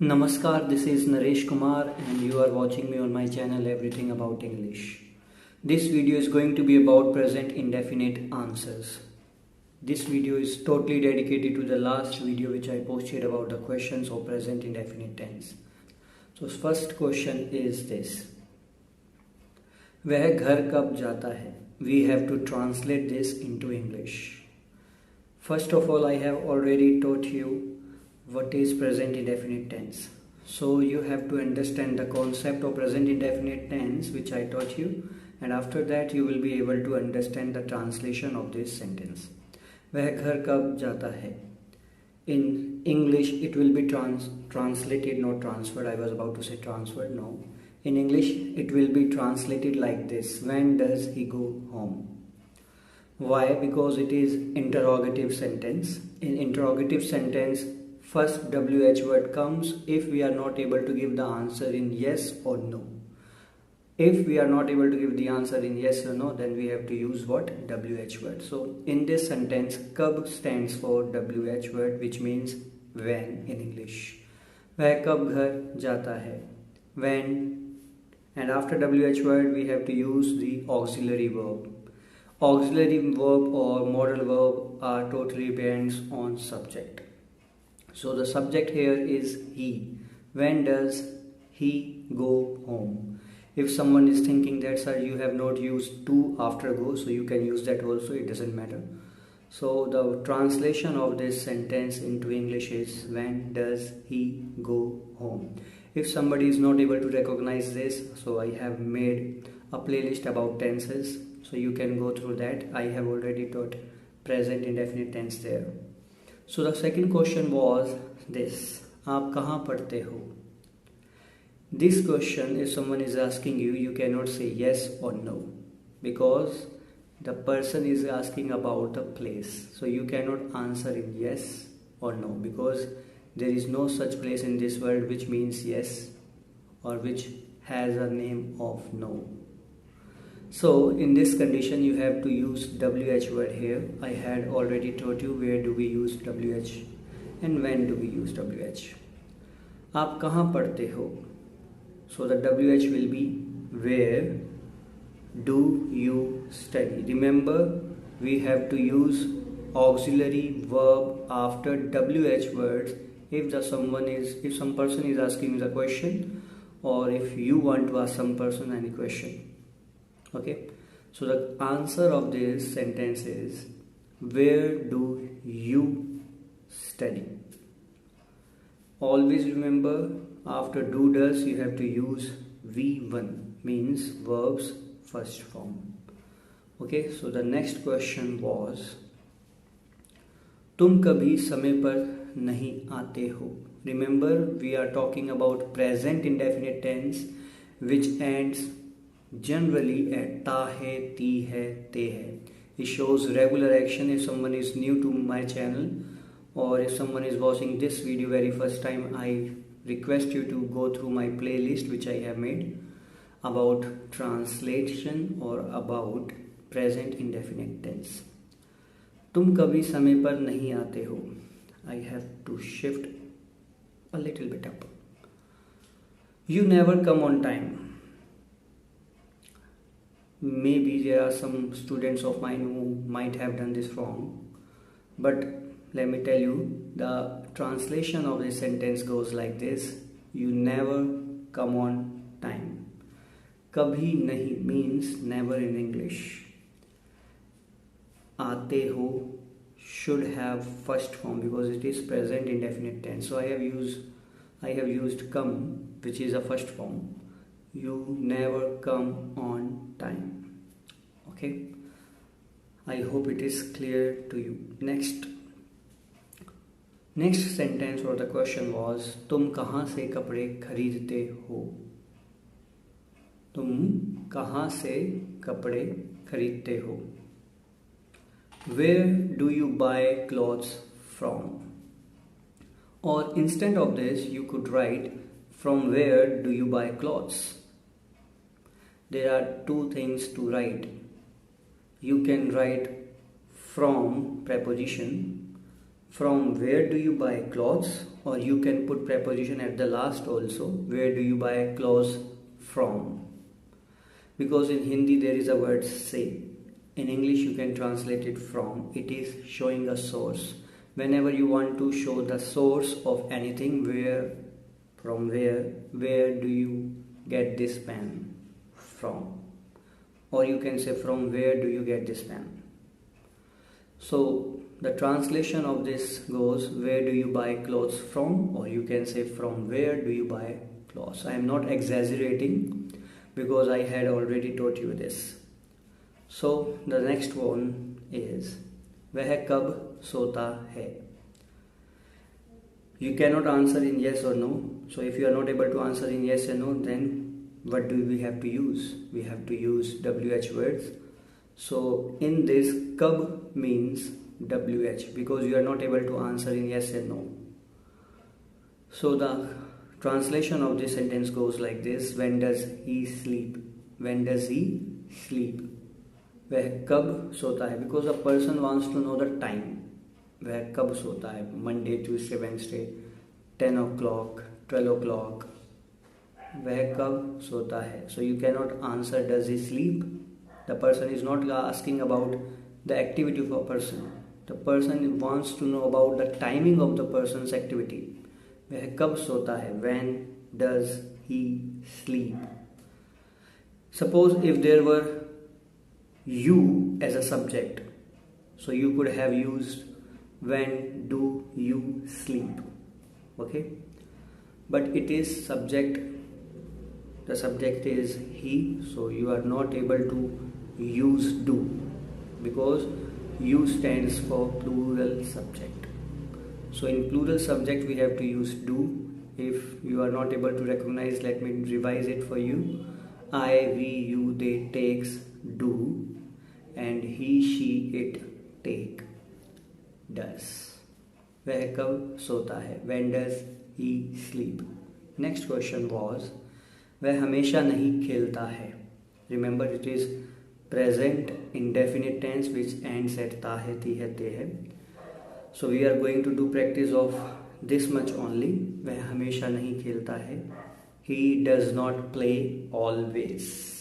Namaskar, this is Naresh Kumar and you are watching me on my channel Everything About English. This video is going to be about present indefinite answers. This video is totally dedicated to the last video which I posted about the questions of present indefinite tense. So first question is this. वह घर कब जाता है? We have to translate this into English. First of all, I have already taught you what is present indefinite tense. So you have to understand the concept of present indefinite tense which I taught you, and after that you will be able to understand the translation of this sentence. वह घर कब जाता है? In English it will be translated, not transferred. I was about to say transferred, no. In English it will be translated like this. When does he go home? Why? Because it is interrogative sentence. In interrogative sentence, first WH word comes if we are not able to give the answer in yes or no. If we are not able to give the answer in yes or no, then we have to use what? WH word. So in this sentence, kab stands for WH word, which means when in English. वह कब घर जाता है? When. And after WH word, we have to use the auxiliary verb. Auxiliary verb or modal verb are totally depends on subject. So the subject here is he. When does he go home? If someone is thinking that sir you have not used to after go, so you can use that also, it doesn't matter. So the translation of this sentence into English is when does he go home? If somebody is not able to recognize this, so I have made a playlist about tenses, so you can go through that. I have already taught present indefinite tense there. So the second question was this. आप कहाँ पढ़ते हो? This question, if someone is asking you, you cannot say yes or no, because the person is asking about the place. So you cannot answer in yes or no, because there is no such place in this world which means yes or which has a name of no. So in this condition you have to use WH word here. I had already taught you where do we use WH and when do we use WH. आप कहाँ पढ़ते हो? So the WH will be where do you study. Remember, we have to use auxiliary verb after WH words if some person is asking the question, or if you want to ask some person any question. Okay, so the answer of this sentence is where do you study. Always remember, after do does you have to use V1, means verbs first form. Okay, so the next question was तुम कभी समय पर नहीं आते हो. Remember, we are talking about present indefinite tense which ends generally at ta hai, ti hai, te hai. It shows regular action. If someone is new to my channel, or if someone is watching this video very first time, I request you to go through my playlist which I have made about translation or about present indefinite tense. तुम कभी समय पर नहीं आते हो. I have to shift a little bit up. You never come on time. Maybe there are some students of mine who might have done this wrong, but let me tell you, the translation of this sentence goes like this. You never come on time. Kabhi nahi means never in English. Aate ho should have first form because it is present indefinite tense. So I have used come, which is a first form. You never come on time. Okay, I hope it is clear to you. Next sentence or the question was तुम कहाँ से कपड़े खरीदते हो. तुम कहाँ से कपड़े खरीदते हो. Where do you buy clothes from? Or instead of this you could write from where do you buy clothes. There are two things to write. You can write from preposition, from where do you buy clothes, or you can put preposition at the last also. Where do you buy clothes from? Because in Hindi there is a word se. In English you can translate it from. It is showing a source. Whenever you want to show the source of anything, where do you get this pen from? Or you can say, from where do you get this pen? So the translation of this goes, where do you buy clothes from? Or you can say, from where do you buy clothes? I am not exaggerating because I had already taught you this. So the next one is, वह कब सोता है? You cannot answer in yes or no. So if you are not able to answer in yes or no, then what do we have to use? We have to use WH words. So in this, kab means WH because you are not able to answer in yes and no. So the translation of this sentence goes like this: when does he sleep? When does he sleep? वह कब सोता है? Because a person wants to know the time. वह कब सोता है? Monday, Tuesday, Wednesday, 10 o'clock, 12 o'clock. वह कब सोता है? So you cannot answer does he sleep. The person is not asking about the activity of a person. The person wants to know about the timing of the person's activity. वह कब सोता है? When does he sleep? Suppose if there were you as a subject, so you could have used when do you sleep, okay? But it is subject, the subject is he, so you are not able to use do because you stands for plural subject. So in plural subject we have to use do. If you are not able to recognize, let me revise it for you. I, we, you, they takes do, and he, she, it take does. वह कब सोता है? When does he sleep? Next question was, वह हमेशा नहीं खेलता है. Remember it is present indefinite tense which ends at ता है, ती है, ते है. So we are going to do practice of this much only. वह हमेशा नहीं खेलता है. He does not play always.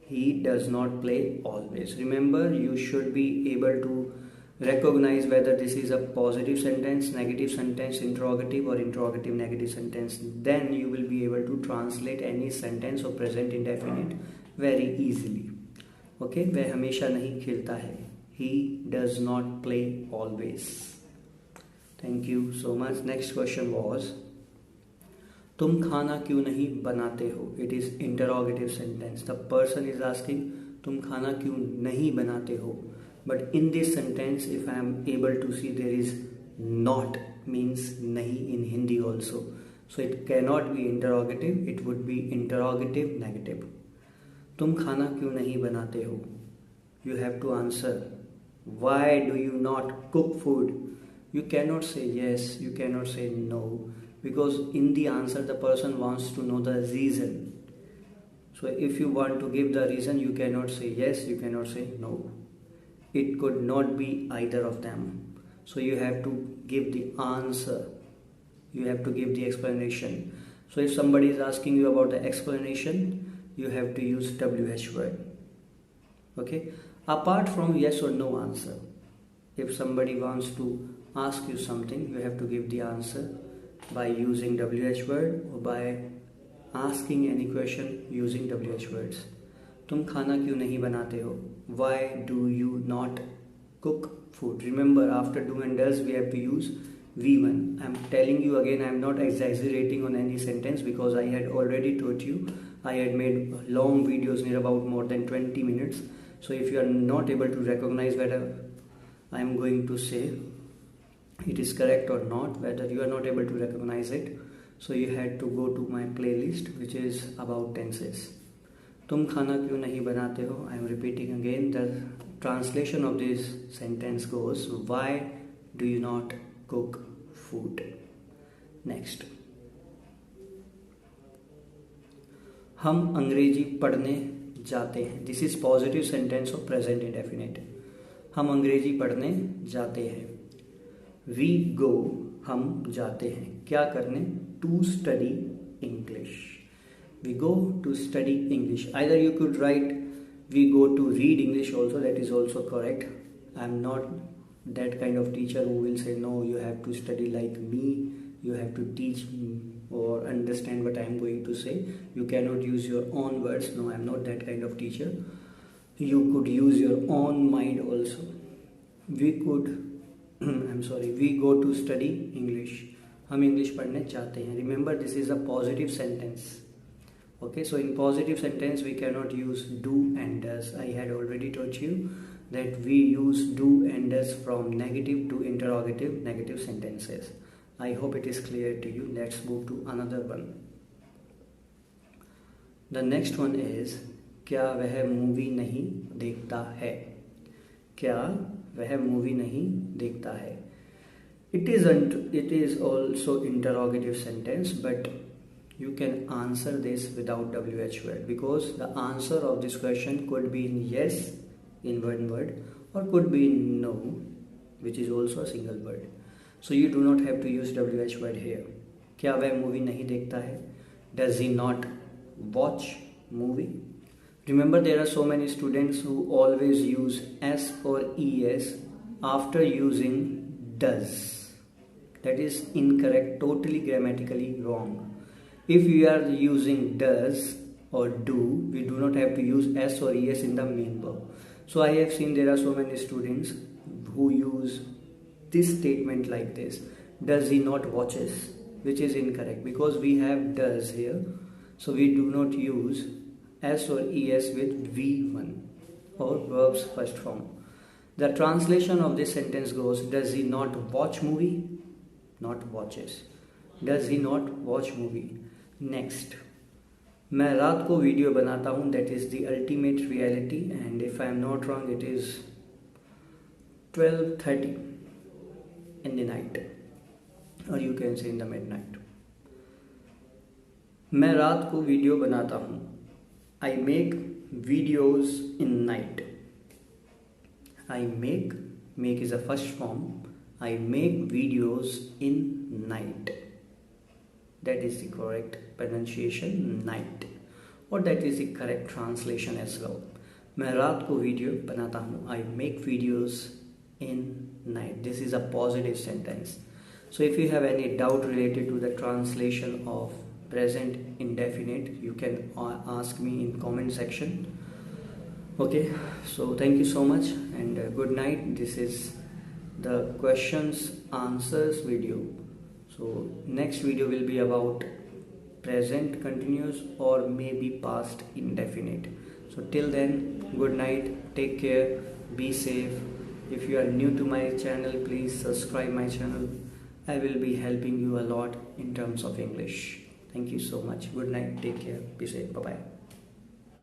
He does not play always. Remember, you should be able to recognize whether this is a positive sentence, negative sentence, interrogative or interrogative negative sentence. Then you will be able to translate any sentence of present indefinite very easily. Okay, वह हमेशा नहीं खेलता है. He does not play always. Thank you so much. Next question was, तुम खाना क्यों नहीं बनाते हो? It is interrogative sentence. The person is asking, तुम खाना क्यों नहीं बनाते हो? But in this sentence, if I am able to see, there is not means nahi in Hindi also. So it cannot be interrogative, it would be interrogative negative. तुम खाना क्यों नहीं बनाते हो? You have to answer. Why do you not cook food? You cannot say yes, you cannot say no. Because in the answer the person wants to know the reason. So if you want to give the reason, you cannot say yes, you cannot say no. It could not be either of them. So you have to give the answer. You have to give the explanation. So if somebody is asking you about the explanation, you have to use WH word. Okay? Apart from yes or no answer. If somebody wants to ask you something, you have to give the answer by using WH word or by asking any question using WH words. तुम खाना क्यों नहीं बनाते हो? Why do you not cook food? Remember, after do and does we have to use V1. I am telling you again, I am not exaggerating on any sentence because I had already taught you. I had made long videos near about more than 20 minutes. So if you are not able to recognize whether I am going to say it is correct or not, whether you are not able to recognize it, so you had to go to my playlist which is about tenses. तुम खाना क्यों नहीं बनाते हो? I am repeating again. The translation of this sentence goes, why do you not cook food? Next. हम अंग्रेजी पढ़ने जाते हैं. This is positive sentence of present indefinite. हम अंग्रेजी पढ़ने जाते हैं. We go हम जाते हैं क्या करने? To study English. We go to study English. Either you could write we go to read English also, that is also correct. I am not that kind of teacher who will say no, you have to study like me, you have to teach me or understand what I am going to say. You cannot use your own words. No, I am not that kind of teacher. You could use your own mind also. We could I'm sorry, we go to study English. हम English पढ़ने चाहते हैं. Remember, this is a positive sentence. Okay, so in positive sentence we cannot use do and does. I had already taught you that we use do and does from negative to interrogative negative sentences. I hope it is clear to you. Let's move to another one. The next one is क्या वह movie नहीं देखता है? क्या वह movie नहीं देखता है? It is also interrogative sentence, but you can answer this without WH word, because the answer of this question could be in yes in one word or could be in no, which is also a single word. So you do not have to use WH word here. क्या वह movie नहीं देखता है? Does he not watch movie? Remember, there are so many students who always use S or ES after using does. That is incorrect, totally grammatically wrong. If we are using does or do, we do not have to use S or ES in the main verb. So I have seen there are so many students who use this statement like this: does he not watches? Which is incorrect, because we have does here. So we do not use S or ES with V1 or verbs first form. The translation of this sentence goes: does he not watch movie? Not watches. Does he not watch movie? Next, मैं रात को video बनाता हूँ. That is the ultimate reality, and if I am not wrong, it is 12:30 in the night, or you can say in the midnight. मैं रात को video बनाता हूँ. I make videos in night. I make is a first form. I make videos in night. That is the correct pronunciation, night, or that is the correct translation as well. मैं रात को video बनाता हूँ. I make videos in night. This is a positive sentence. So if you have any doubt related to the translation of present indefinite, you can ask me in comment section. Okay, so thank you so much and good night. This is the questions answers video. So next video will be about present continuous or maybe past indefinite. So till then, good night, take care, be safe. If you are new to my channel, please subscribe my channel. I will be helping you a lot in terms of English. Thank you so much. Good night, take care, be safe, bye bye.